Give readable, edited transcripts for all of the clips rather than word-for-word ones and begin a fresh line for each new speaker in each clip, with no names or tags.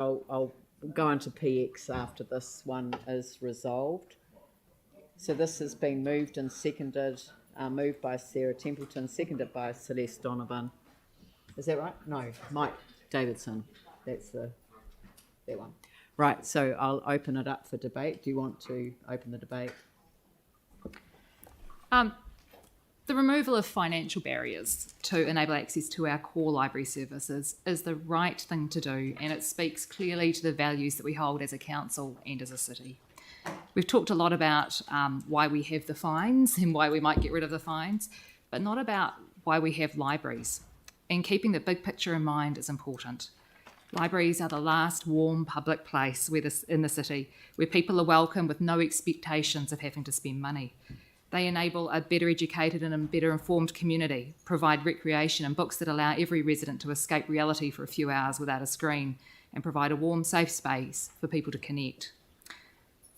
I'll go on to PX after this one is resolved. So this has been moved and seconded, moved by Sarah Templeton, seconded by Celeste Donovan. Is that right? No, Mike Davidson. That's that one. Right, so I'll open it up for debate. Do you want to open the debate?
The removal of financial barriers to enable access to our core library services is the right thing to do, and it speaks clearly to the values that we hold as a council and as a city. We've talked a lot about why we have the fines and why we might get rid of the fines, but not about why we have libraries. And keeping the big picture in mind is important. Libraries are the last warm public place in the city where people are welcome with no expectations of having to spend money. They enable a better educated and a better informed community, provide recreation and books that allow every resident to escape reality for a few hours without a screen, and provide a warm, safe space for people to connect.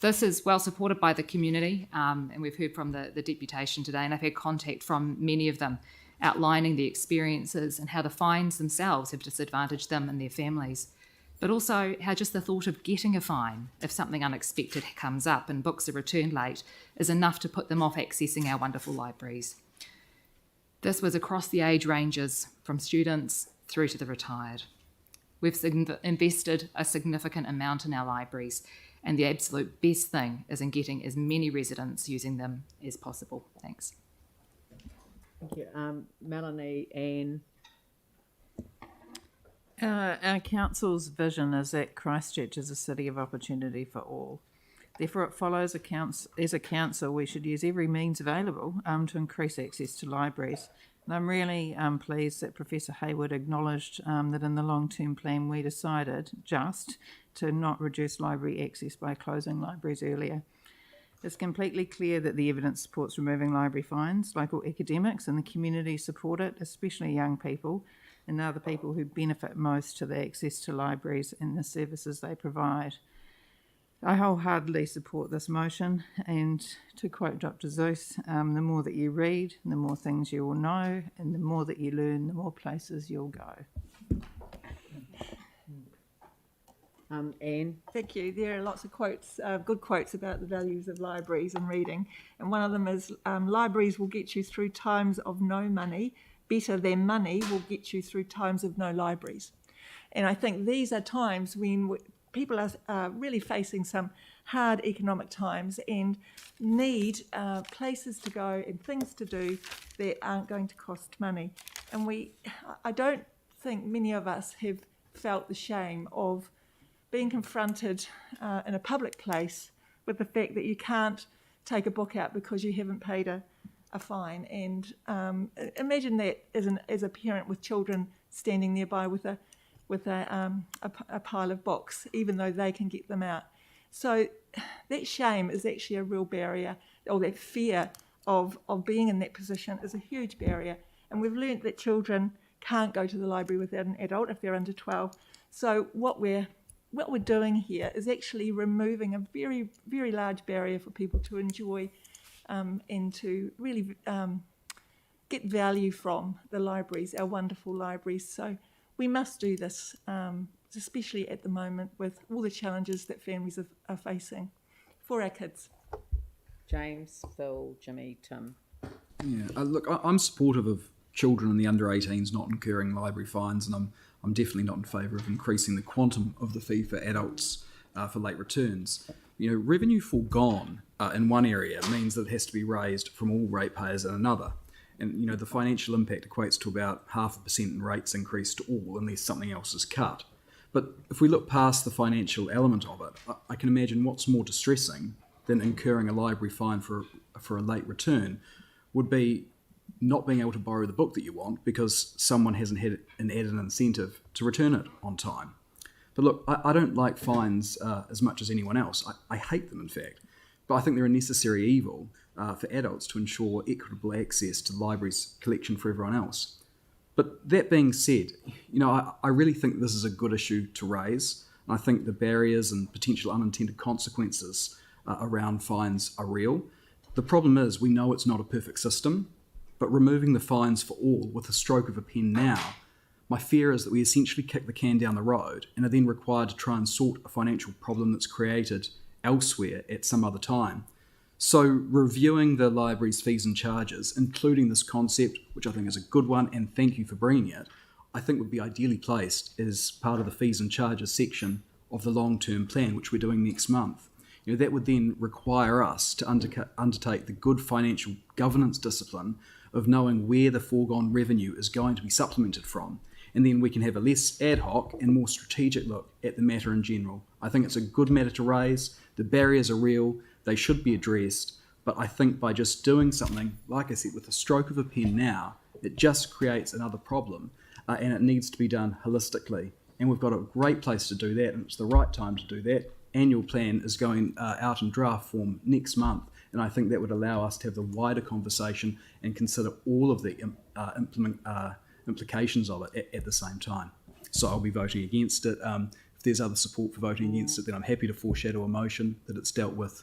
This is well supported by the community, and we've heard from the deputation today, and I've had contact from many of them outlining the experiences and how the fines themselves have disadvantaged them and their families, but also how just the thought of getting a fine if something unexpected comes up and books are returned late is enough to put them off accessing our wonderful libraries. This was across the age ranges, from students through to the retired. We've invested a significant amount in our libraries, and the absolute best thing is in getting as many residents using them as possible. Thanks.
Thank you. Melanie, Anne.
Our council's vision is that Christchurch is a city of opportunity for all. Therefore, it follows as a council we should use every means available to increase access to libraries. And I'm really pleased that Professor Hayward acknowledged that in the long-term plan we decided just to not reduce library access by closing libraries earlier. It's completely clear that the evidence supports removing library fines. Local academics and the community support it, especially young people, and they're the people who benefit most to the access to libraries and the services they provide. I wholeheartedly support this motion, and to quote Dr. Zeus, the more that you read, the more things you will know, and the more that you learn, the more places you'll go.
Anne?
Thank you. There are lots of quotes, good quotes about the values of libraries and reading, and one of them is libraries will get you through times of no money. Better than money will get you through times of no libraries. And I think these are times when people are really facing some hard economic times and need places to go and things to do that aren't going to cost money. And I don't think many of us have felt the shame of being confronted in a public place with the fact that you can't take a book out because you haven't paid a fine. And imagine that as a parent with children standing nearby with a pile of books, even though they can get them out. So that shame is actually a real barrier, or that fear of being in that position is a huge barrier. And we've learnt that children can't go to the library without an adult if they're under 12. So what we're doing here is actually removing a very, very large barrier for people to enjoy and to really get value from the libraries, our wonderful libraries. So we must do this, especially at the moment with all the challenges that families are facing for our kids.
James, Phil, Jimmy, Tim.
Yeah, look, I'm supportive of children and the under 18s not incurring library fines, and I'm definitely not in favour of increasing the quantum of the fee for adults for late returns. You know, revenue foregone in one area means that it has to be raised from all ratepayers in another. And, you know, the financial impact equates to about 0.5% in rates increase to all unless something else is cut. But if we look past the financial element of it, I can imagine what's more distressing than incurring a library fine for a late return would be not being able to borrow the book that you want because someone hasn't had an added incentive to return it on time. But look, I don't like fines as much as anyone else. I hate them, in fact. But I think they're a necessary evil for adults to ensure equitable access to the library's collection for everyone else. But that being said, you know, I really think this is a good issue to raise. And I think the barriers and potential unintended consequences around fines are real. The problem is we know it's not a perfect system, but removing the fines for all with a stroke of a pen now My fear is that we essentially kick the can down the road and are then required to try and sort a financial problem that's created elsewhere at some other time. So reviewing the library's fees and charges, including this concept, which I think is a good one, and thank you for bringing it, I think would be ideally placed as part of the fees and charges section of the long-term plan, which we're doing next month. That would then require us to undertake the good financial governance discipline of knowing where the foregone revenue is going to be supplemented from, and then we can have a less ad hoc and more strategic look at the matter in general. I think it's a good matter to raise. The barriers are real. They should be addressed, but I think by just doing something, like I said, with a stroke of a pen now, it just creates another problem, and it needs to be done holistically. And we've got a great place to do that, and it's the right time to do that. Annual plan is going out in draft form next month, and I think that would allow us to have the wider conversation and consider all of the implications of it at the same time. So I'll be voting against it. If there's other support for voting against it, then I'm happy to foreshadow a motion that it's dealt with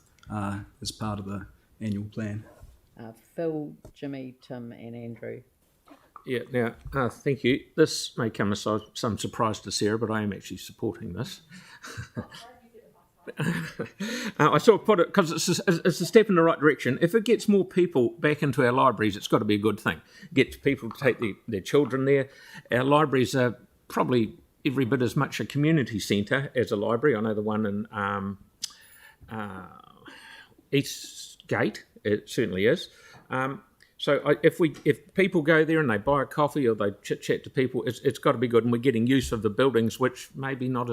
as part of the annual plan.
Phil, Jimmy, Tim and Andrew.
Yeah, now, thank you. This may come as some surprise to Sarah, but I am actually supporting this. I sort of put it because it's a step in the right direction. If it gets more people back into our libraries, it's got to be a good thing. Gets people to take their children there. Our libraries are probably every bit as much a community centre as a library. I know the one in East Gate, it certainly is. So if people go there and they buy a coffee or they chit chat to people, it's got to be good, and we're getting use of the buildings, which maybe not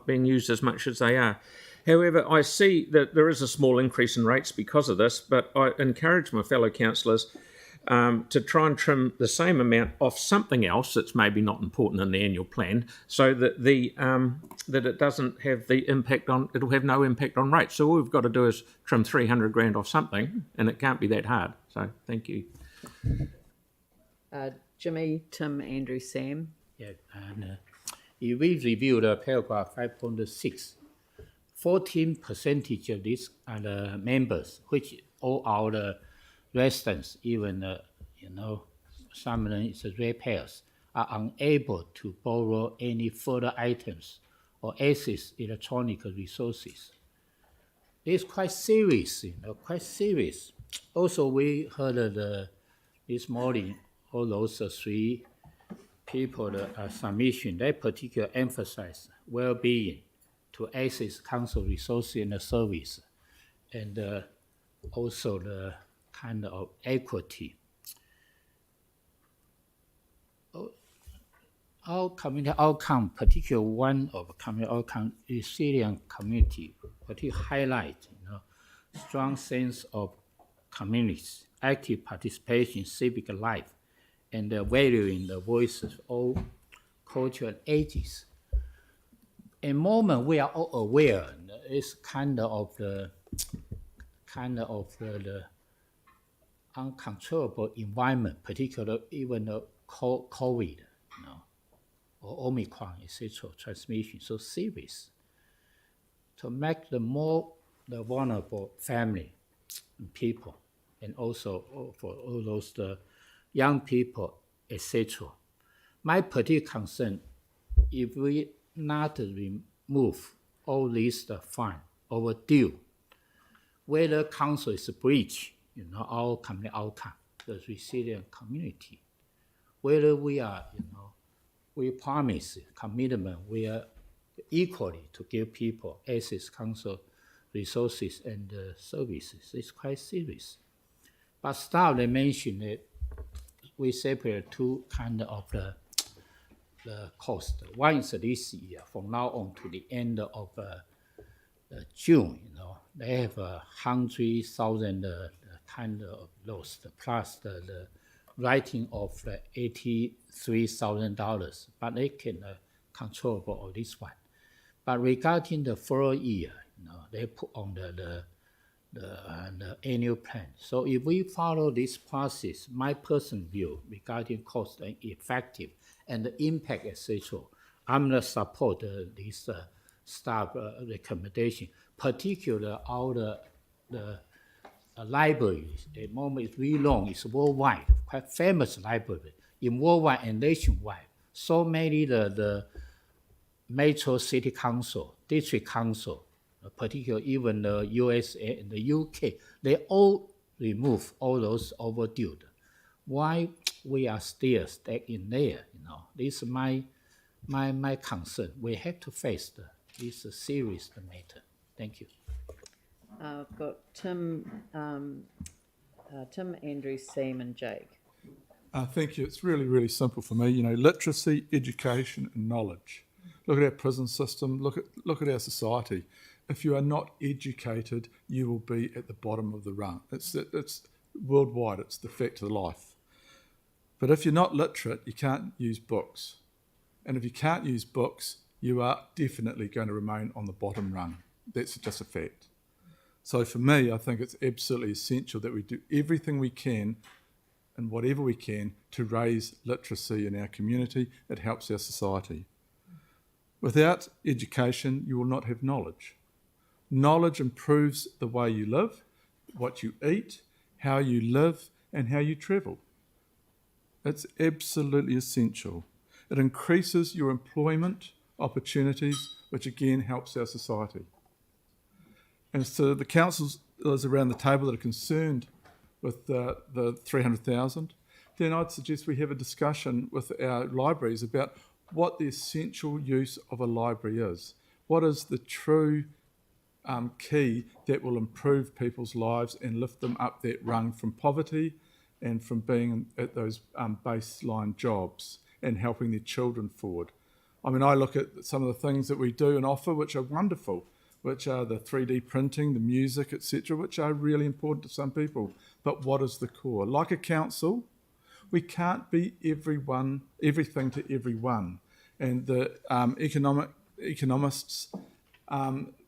being used as much as they are. However, I see that there is a small increase in rates because of this, but I encourage my fellow councillors to try and trim the same amount off something else that's maybe not important in the annual plan, so that that it doesn't have the impact on, it'll have no impact on rates. So all we've got to do is trim 300 grand off something, and it can't be that hard. So thank you.
Jimmy, Tim, Andrew, Sam.
Yeah, and if we review the paragraph 5.6, 14% of these are the members, which all are the residents, even some of them is ratepayers, are unable to borrow any further items or access electronic resources. It's quite serious, quite serious. Also, we heard this morning all those three people submission. They particularly emphasize well-being to access council resources and service, and also the kind of equity. Our community outcome, particularly one of community outcome, resilient community, particularly highlight strong sense of communities, active participation in civic life, and valuing the voices of all culture and ages. A moment we are all aware is kind of the uncontrollable environment, particularly even the COVID, or Omicron, etc. transmission so serious. To make the vulnerable family and people, and also for all those young people, etc. My particular concern, if we not remove all these fine overdue, whether council is breach, our community outcome, the resilient community, whether we are, we promise commitment, we are equally to give people access council resources and services. It's quite serious. But staff, they mentioned that we separate two kind of the cost. One is this year, from now on to the end of June, they have 100,000 kind of lost, plus the writing of $83,000, but they can control this one. But regarding the 4 year, they put on the annual plan. So if we follow this process, my personal view regarding cost and effective and the impact, etc., I'm going to support this staff recommendation, particularly all the libraries. The moment is really long, it's worldwide, quite famous library in worldwide and nationwide. so many the metro city council, district council, particularly even the USA and the UK, they all remove all those overdue. Why we are still stuck in there? This is my concern. We have to face this serious matter. Thank you.
I've got Tim, Andrew, Sam and Jake.
Thank you. It's really, really simple for me. Literacy, education and knowledge. Look at our prison system. Look at our society. If you are not educated, you will be at the bottom of the rung. It's worldwide. It's the fact of life. But if you're not literate, you can't use books. And if you can't use books, you are definitely going to remain on the bottom rung. That's just a fact. So for me, I think it's absolutely essential that we do everything we can and whatever we can to raise literacy in our community. It helps our society. Without education, you will not have knowledge. Knowledge improves the way you live, what you eat, how you live, and how you travel. It's absolutely essential. It increases your employment opportunities, which again helps our society. And so the councils around the table that are concerned with the 300,000, then I'd suggest we have a discussion with our libraries about what the essential use of a library is. What is the true key that will improve people's lives and lift them up that rung from poverty and from being at those baseline jobs and helping their children forward. I mean, I look at some of the things that we do and offer, which are wonderful, which are the 3D printing, the music, etc., which are really important to some people. But what is the core? Like a council, we can't be everything to everyone. And the economists'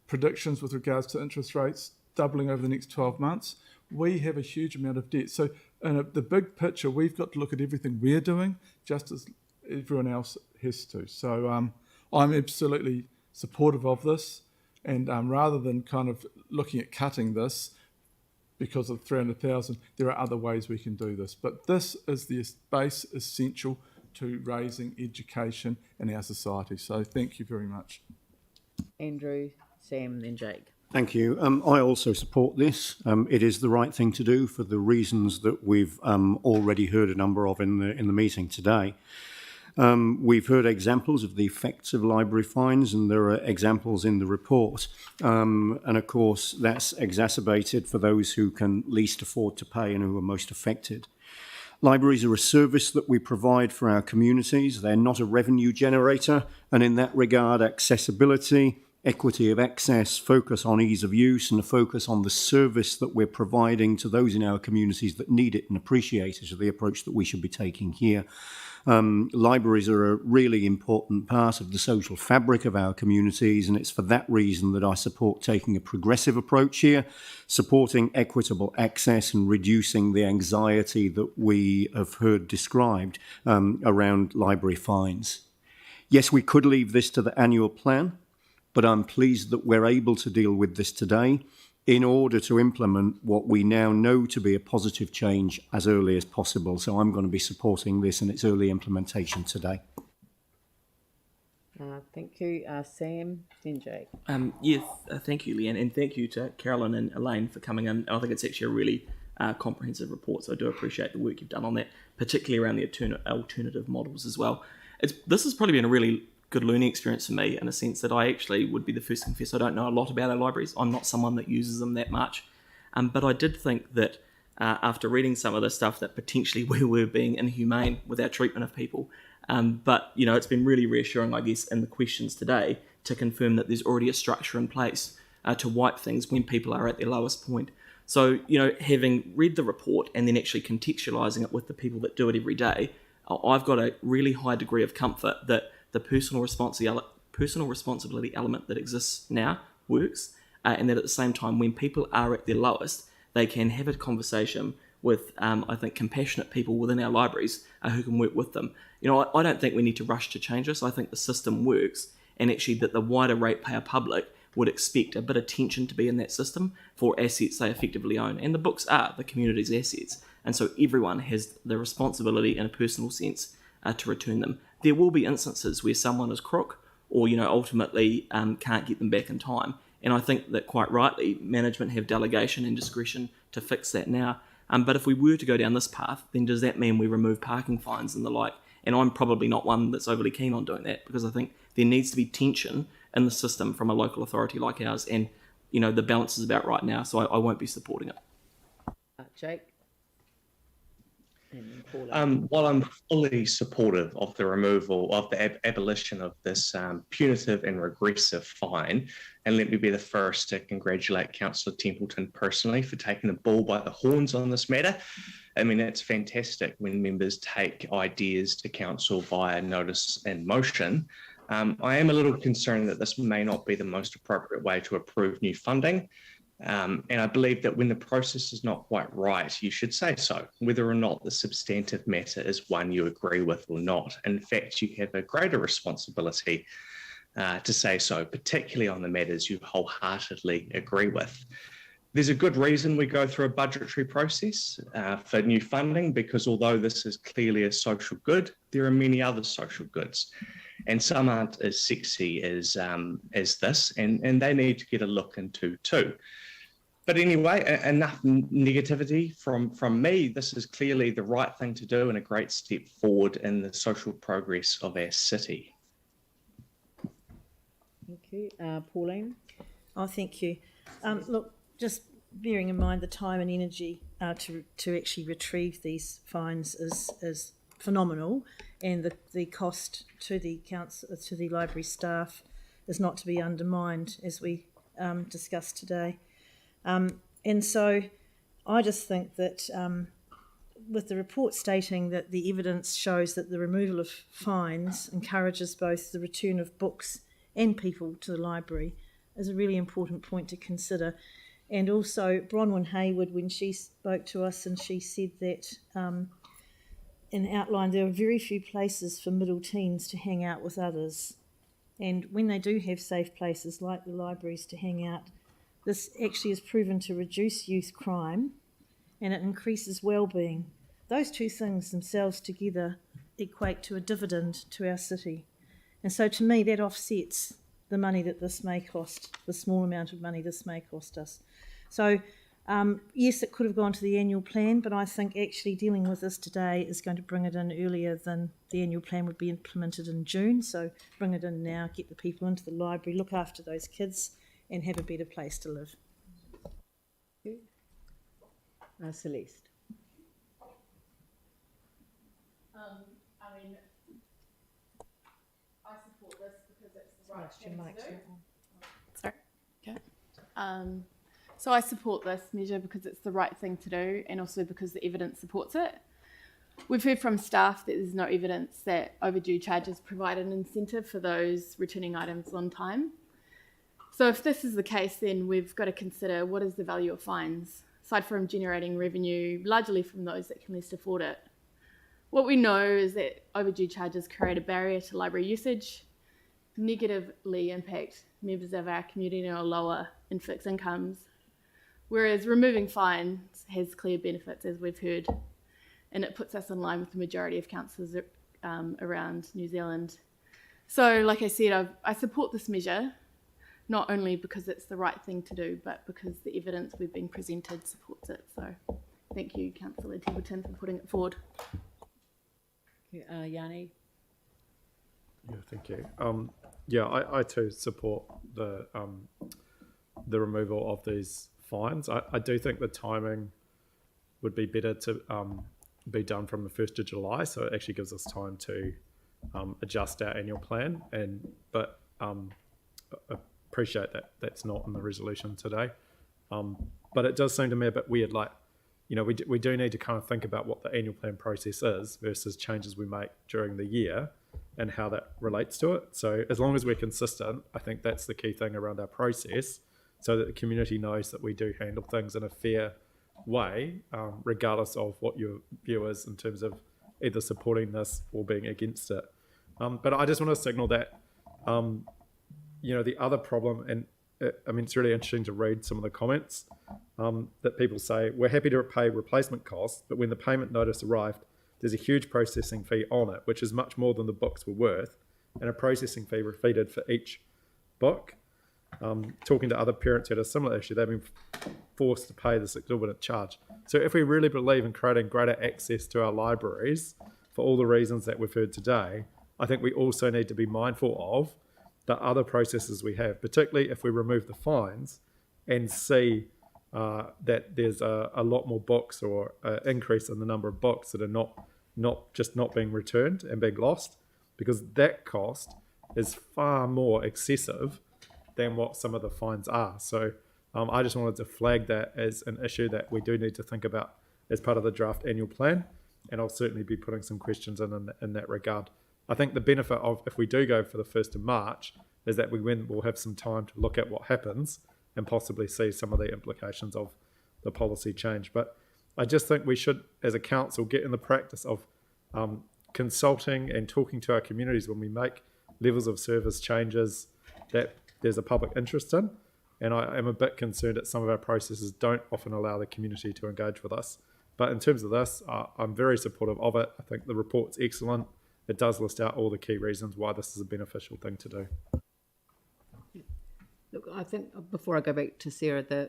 predictions with regards to interest rates doubling over the next 12 months, we have a huge amount of debt. So in the big picture, we've got to look at everything we're doing just as everyone else has to. So I'm absolutely supportive of this. And rather than kind of looking at cutting this because of 300,000, there are other ways we can do this. But this is the base essential to raising education in our society. So thank you very much.
Andrew, Sam, then Jake.
Thank you. I also support this. It is the right thing to do for the reasons that we've already heard a number of in the meeting today. We've heard examples of the effects of library fines, and there are examples in the report. And of course, that's exacerbated for those who can least afford to pay and who are most affected. Libraries are a service that we provide for our communities. They're not a revenue generator. And in that regard, accessibility, equity of access, focus on ease of use, and a focus on the service that we're providing to those in our communities that need it and appreciate it are the approach that we should be taking here. Libraries are a really important part of the social fabric of our communities, and it's for that reason that I support taking a progressive approach here, supporting equitable access and reducing the anxiety that we have heard described around library fines. Yes, we could leave this to the annual plan, but I'm pleased that we're able to deal with this today in order to implement what we now know to be a positive change as early as possible. So I'm going to be supporting this in its early implementation today.
Thank you, Sam, then Jake.
Thank you, Leanne, and thank you to Carolyn and Elaine for coming in. I think it's actually a really comprehensive report, so I do appreciate the work you've done on that, particularly around the alternative models as well. This has probably been a really good learning experience for me, in a sense that I actually would be the first to confess I don't know a lot about our libraries. I'm not someone that uses them that much, but I did think that after reading some of the stuff that potentially we were being inhumane with our treatment of people, but it's been really reassuring, I guess, in the questions today to confirm that there's already a structure in place to wipe things when people are at their lowest point. So having read the report and then actually contextualising it with the people that do it every day, I've got a really high degree of comfort that the personal responsibility element that exists now works, and that at the same time, when people are at their lowest, they can have a conversation with, I think, compassionate people within our libraries who can work with them. I don't think we need to rush to change this. I think the system works, and actually that the wider ratepayer public would expect a bit of tension to be in that system for assets they effectively own. And the books are the community's assets. And so everyone has the responsibility in a personal sense to return them. there will be instances where someone is crook or, ultimately can't get them back in time. And I think that quite rightly, management have delegation and discretion to fix that now. But if we were to go down this path, then does that mean we remove parking fines and the like? And I'm probably not one that's overly keen on doing that, because I think there needs to be tension in the system from a local authority like ours. And, the balance is about right now, so I won't be supporting it.
Jake? And Paula.
While I'm fully supportive of the removal of the abolition of this punitive and regressive fine, and let me be the first to congratulate Councillor Templeton personally for taking the bull by the horns on this matter. I mean, it's fantastic when members take ideas to council via notice and motion. I am a little concerned that this may not be the most appropriate way to approve new funding. And I believe that when the process is not quite right, you should say so, whether or not the substantive matter is one you agree with or not. In fact, you have a greater responsibility to say so, particularly on the matters you wholeheartedly agree with. There's a good reason we go through a budgetary process for new funding, because although this is clearly a social good, there are many other social goods. And some aren't as sexy as this, and they need to get a look into too. But anyway, enough negativity from me. This is clearly the right thing to do and a great step forward in the social progress of our city.
Thank you. Pauline?
Oh, thank you. Look, just bearing in mind the time and energy to actually retrieve these fines is phenomenal, and the cost to the council, to the library staff, is not to be undermined, as we discussed today. And so I just think that with the report stating that the evidence shows that the removal of fines encourages both the return of books and people to the library is a really important point to consider. And also Bronwyn Hayward, when she spoke to us, and she said that and outlined there are very few places for middle teens to hang out with others. And when they do have safe places like the libraries to hang out, this actually is proven to reduce youth crime, and it increases well-being. Those two things themselves together equate to a dividend to our city. And so to me, that offsets the money that this may cost, the small amount of money this may cost us. So yes, it could have gone to the annual plan, but I think actually dealing with this today is going to bring it in earlier than the annual plan would be implemented in June. So bring it in now, get the people into the library, look after those kids, and have a better place to live.
Celeste?
I mean, I support this because it's the right thing to do.
Sorry. Okay. So I support this measure because it's the right thing to do, and also because the evidence supports it. We've heard from staff that there's no evidence that overdue charges provide an incentive for those returning items on time. So if this is the case, then we've got to consider what is the value of fines, aside from generating revenue largely from those that can least afford it. What we know is that overdue charges create a barrier to library usage, negatively impact members of our community who are lower in fixed incomes, whereas removing fines has clear benefits, as we've heard, and it puts us in line with the majority of councils around New Zealand. So, like I said, I support this measure, not only because it's the right thing to do, but because the evidence we've been presented supports it. So thank you, Councillor Templeton, for putting it forward.
Yanni?
Yeah, thank you. I too support the removal of these fines. I do think the timing would be better to be done from the 1st of July, so it actually gives us time to adjust our annual plan. But appreciate that that's not in the resolution today, but it does seem to me a bit weird. Like, we do need to kind of think about what the annual plan process is versus changes we make during the year and how that relates to it. So as long as we're consistent, I think that's the key thing around our process, so that the community knows that we do handle things in a fair way, regardless of what your view is in terms of either supporting this or being against it. But I just want to signal that the other problem, and it's really interesting to read some of the comments that people say, we're happy to pay replacement costs, but when the payment notice arrived, there's a huge processing fee on it, which is much more than the books were worth, and a processing fee repeated for each book. Talking to other parents who had a similar issue, they've been forced to pay this exorbitant charge. So if we really believe in creating greater access to our libraries for all the reasons that we've heard today, I think we also need to be mindful of the other processes we have, particularly if we remove the fines and see that there's a lot more books or an increase in the number of books that are not being returned and being lost, because that cost is far more excessive than what some of the fines are. So I just wanted to flag that as an issue that we do need to think about as part of the draft annual plan, and I'll certainly be putting some questions in that regard. I think the benefit of, if we do go for the 1st of March, is that we'll have some time to look at what happens and possibly see some of the implications of the policy change. But I just think we should, as a council, get in the practice of consulting and talking to our communities when we make levels of service changes that there's a public interest in. And I am a bit concerned that some of our processes don't often allow the community to engage with us. But in terms of this, I'm very supportive of it. I think the report's excellent. It does list out all the key reasons why this is a beneficial thing to do.
Look, I think before I go back to Sarah, the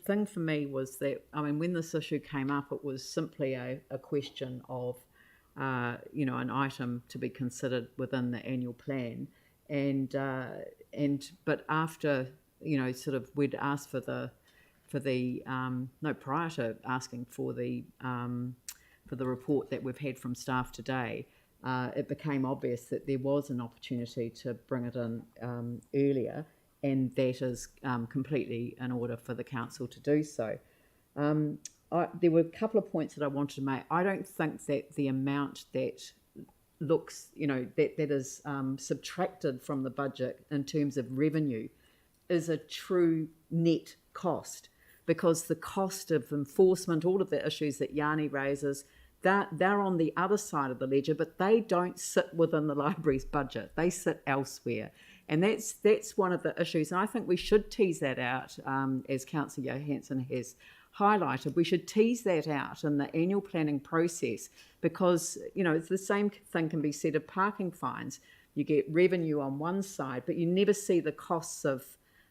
thing for me was that, I mean, when this issue came up, it was simply a question of, an item to be considered within the annual plan. But after, we'd asked prior to asking for the report that we've had from staff today, it became obvious that there was an opportunity to bring it in earlier, and that is completely in order for the council to do so. There were a couple of points that I wanted to make. I don't think that the amount that looks, that is subtracted from the budget in terms of revenue is a true net cost, because the cost of enforcement, all of the issues that Yanni raises, they're on the other side of the ledger, but they don't sit within the library's budget. They sit elsewhere. And that's one of the issues. And I think we should tease that out, as Councillor Johansson has highlighted. We should tease that out in the annual planning process, because, it's the same thing can be said of parking fines. You get revenue on one side, but you never see the costs of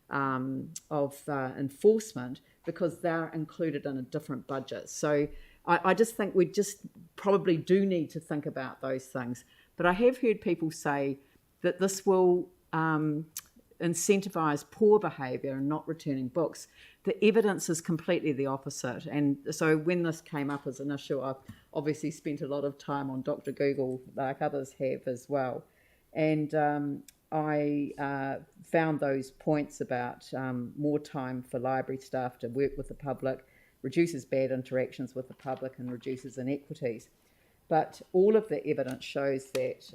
enforcement, because they're included in a different budget. So I just think we just probably do need to think about those things. But I have heard people say that this will incentivise poor behaviour and not returning books. The evidence is completely the opposite. And so when this came up as an issue, I've obviously spent a lot of time on Dr. Google, like others have as well. And I found those points about more time for library staff to work with the public, reduces bad interactions with the public, and reduces inequities. But all of the evidence shows that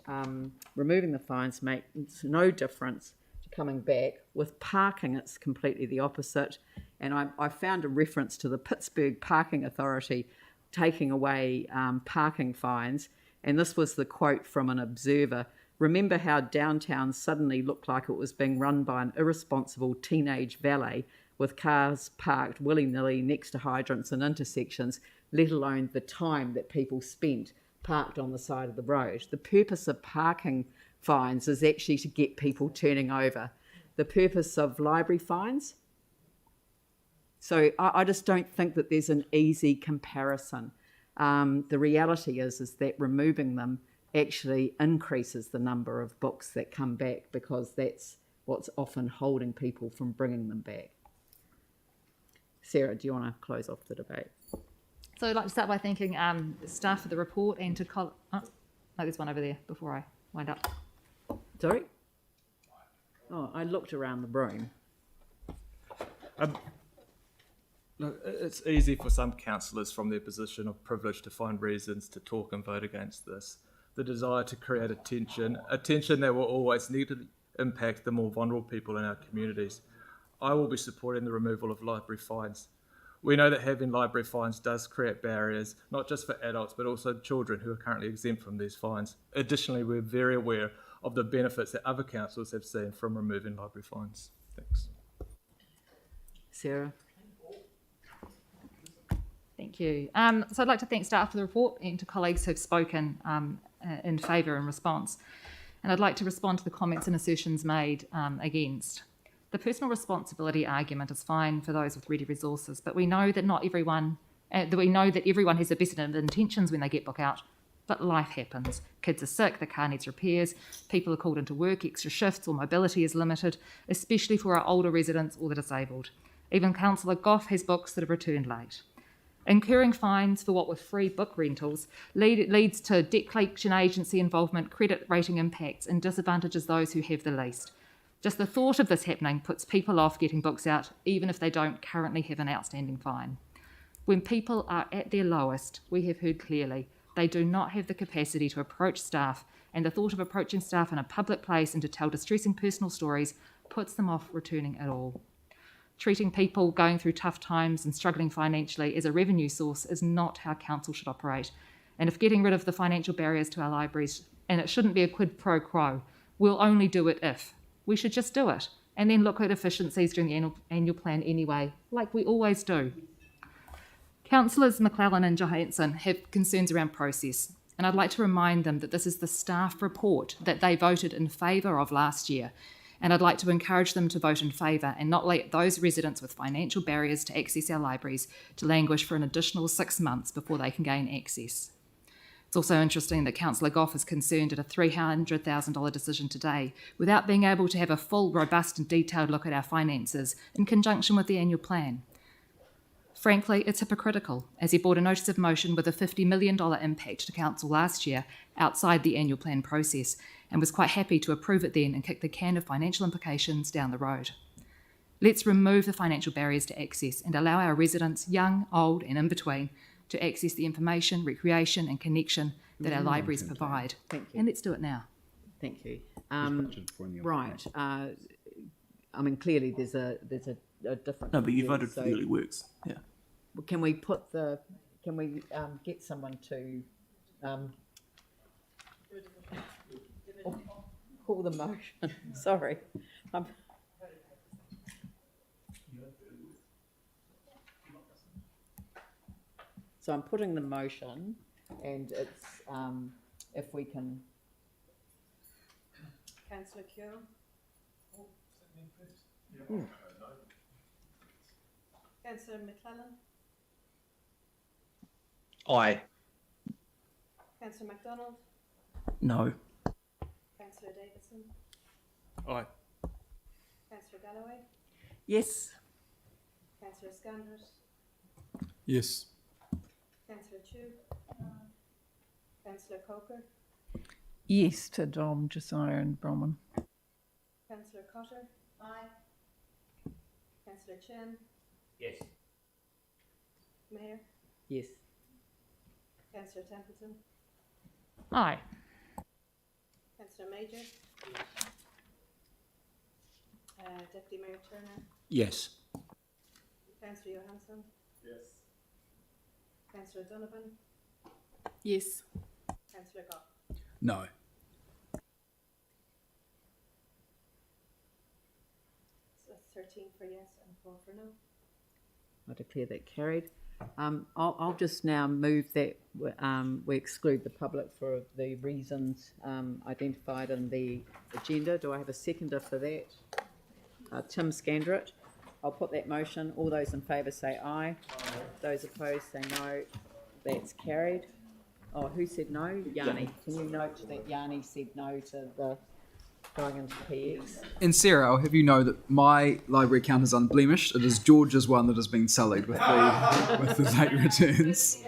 removing the fines makes no difference to coming back. With parking, it's completely the opposite. And I found a reference to the Pittsburgh Parking Authority taking away parking fines. And this was the quote from an observer: "Remember how downtown suddenly looked like it was being run by an irresponsible teenage valet with cars parked willy-nilly next to hydrants and intersections, let alone the time that people spent parked on the side of the road." The purpose of parking fines is actually to get people turning over. The purpose of library fines? So I just don't think that there's an easy comparison. The reality is that removing them actually increases the number of books that come back, because that's what's often holding people from bringing them back. Sarah, do you want to close off the debate?
So I'd like to start by thanking staff for the report, and to there's one over there before I wind up.
Sorry? Oh, I looked around the room.
Look, it's easy for some councillors from their position of privilege to find reasons to talk and vote against this. The desire to create a tension that will always negatively impact the more vulnerable people in our communities. I will be supporting the removal of library fines. We know that having library fines does create barriers, not just for adults, but also children who are currently exempt from these fines. Additionally, we're very aware of the benefits that other councils have seen from removing library fines. Thanks.
Sarah?
Thank you. So I'd like to thank staff for the report and to colleagues who've spoken in favour and response. And I'd like to respond to the comments and assertions made against. The personal responsibility argument is fine for those with ready resources, but we know that not everyone, everyone has the best of intentions when they get book out. But life happens. Kids are sick, the car needs repairs, people are called into work, extra shifts, or mobility is limited, especially for our older residents or the disabled. Even Councillor Goff has books that have returned late. Incurring fines for what were free book rentals leads to debt collection agency involvement, credit rating impacts, and disadvantages those who have the least. Just the thought of this happening puts people off getting books out, even if they don't currently have an outstanding fine. When people are at their lowest, we have heard clearly, they do not have the capacity to approach staff, and the thought of approaching staff in a public place and to tell distressing personal stories puts them off returning at all. Treating people going through tough times and struggling financially as a revenue source is not how council should operate. And if getting rid of the financial barriers to our libraries, and it shouldn't be a quid pro quo, we'll only do it if. We should just do it, and then look at efficiencies during the annual plan anyway, like we always do. Councillors McClellan and Johansson have concerns around process, and I'd like to remind them that this is the staff report that they voted in favour of last year, and I'd like to encourage them to vote in favour and not let those residents with financial barriers to access our libraries to languish for an additional 6 months before they can gain access. It's also interesting that Councillor Goff is concerned at a $300,000 decision today without being able to have a full, robust and detailed look at our finances in conjunction with the annual plan. Frankly, it's hypocritical, as he brought a notice of motion with a $50 million impact to council last year outside the annual plan process and was quite happy to approve it then and kick the can of financial implications down the road. Let's remove the financial barriers to access and allow our residents, young, old and in between, to access the information, recreation and connection that our libraries provide.
Thank you.
And let's do it now.
Thank you. Right. I mean, clearly there's a different.
No, but you
view,
voted for the early works. Yeah.
Can we get someone to call the motion? Sorry. So I'm putting the motion, and it's if we can.
Councillor Cure. Councillor McClellan.
Aye.
Councillor MacDonald.
No.
Councillor Davidson.
Aye.
Councillor Galloway.
Yes.
Councillor Scanders.
Yes.
Councillor Chu. Councillor Coker.
Yes to Dom, Josiah and Bronwyn.
Councillor Cotter. Aye. Councillor Chen.
Yes.
Mayor.
Yes.
Councillor Templeton.
Aye.
Councillor Major. Deputy Mayor Turner.
Yes.
Councillor Johansson.
Yes.
Councillor Donovan.
Yes.
Councillor Goff.
No.
So 13 for yes and 4 for no.
I declare that carried. I'll just now move that we exclude the public for the reasons identified in the agenda. Do I have a seconder for that? Tim Scandrett. I'll put that motion. All those in favour say aye. Those opposed say no. That's carried. Oh, who said no? Yanni. Can you note that Yanni said no to the going into PX?
And Sarah, I'll have you know that my library account is unblemished. It is George's one that has been sullied with the late returns.